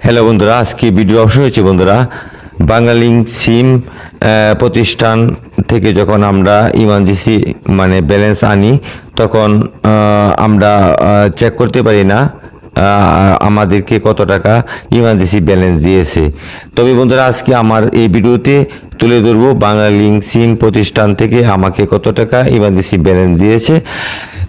Hello বন্ধুরা, আজকে video অবশ্যই হয়েছে বন্ধুরা। বাংলালিংক সিম প্রতিষ্ঠান থেকে যখন আমরা ইমার্জেন্সি মানে ব্যালেন্স আনি তখন আমরা চেক করতে পারি না আমাদেরকে কত টাকা ইমার্জেন্সি ব্যালেন্স দিয়েছে। তবে বন্ধুরা, আজকে আমার এই ভিডিওতে তুলে ধরবো বাংলালিংক সিম প্রতিষ্ঠান থেকে আমাকে কত টাকা ইমার্জেন্সি ব্যালেন্স দিয়েছে।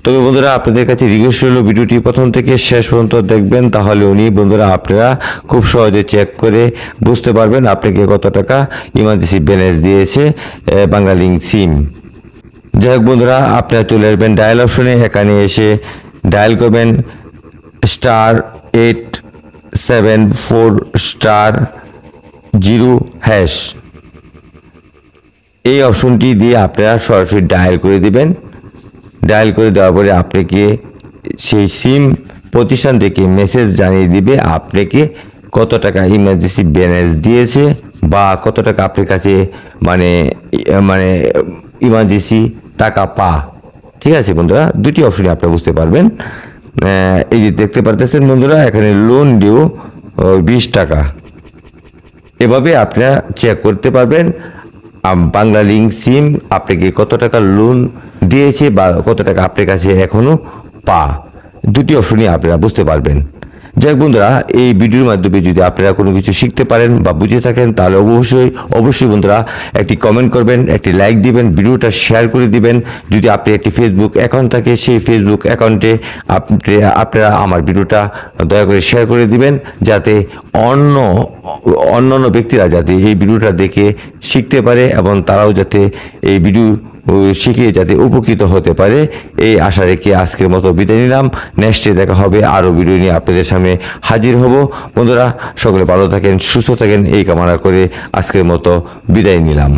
তবে বন্ধুরা, আপনাদের কাছে রিকোয়েস্ট হলো ভিডিওটি প্রথম থেকে শেষ পর্যন্ত দেখবেন, তাহলে বন্ধুরা আপনারা খুব সহজে চেক করে বুঝতে পারবেন আপনাকে কত টাকা ইমার্জেন্সি ব্যালেন্স দিয়েছে বাংলালিংক সিম। যাই হোক বন্ধুরা, আপনারা চলে আসবেন ডায়াল অপশনে। এখানে এসে ডায়াল করবেন *874*0#। এই অপশনটি দিয়ে আপনারা সরাসরি ডায়াল করে দিবেন। ডায়াল করে দেওয়ার পরে আপনাকে সেই সিম প্রতিষ্ঠান থেকে মেসেজ জানিয়ে দিবে আপনাকে কত টাকা ইমার্জেন্সি ব্যালেন্স দিয়েছে বা কত টাকা আপনার কাছে মানে মানে ইমার্জেন্সি টাকা পা। ঠিক আছে বন্ধুরা, দুটি অপশনে আপনারা বুঝতে পারবেন। এই যে দেখতে পারতেছেন বন্ধুরা, এখানে লোন ডিউ 20 টাকা। এভাবে আপনারা চেক করতে পারবেন বাংলালিংক সিম আপনাকে কত টাকা লোন দিয়েছে বা কত টাকা আপনার কাছে এখনো পা। দুটি অপশনই আপনারা বুঝতে পারবেন। যাই হোক বন্ধুরা, এই ভিডিওর মাধ্যমে যদি আপনারা কোনো কিছু শিখতে পারেন বা বুঝে থাকেন তাহলে অবশ্যই বন্ধুরা একটি কমেন্ট করবেন, একটি লাইক দিবেন, ভিডিওটা শেয়ার করে দিবেন। যদি আপনি একটি ফেসবুক অ্যাকাউন্ট থাকে সেই ফেসবুক অ্যাকাউন্টে আপনারা আমার ভিডিওটা দয়া করে শেয়ার করে দিবেন, যাতে অন্যান্য ব্যক্তিরা যাতে এই ভিডিওটা দেখে শিখতে পারে এবং তারাও যাতে এই ভিডিও শিখে যাতে উপকৃত হতে পারে। এই আশা রেখে আজকের মতো বিদায় নিলাম। নেক্সটে দেখা হবে, আরও ভিডিও নিয়ে আপনাদের সামনে হাজির হব। বন্ধুরা সকলে ভালো থাকেন, সুস্থ থাকেন এই কামনা করে আজকের মতো বিদায় নিলাম।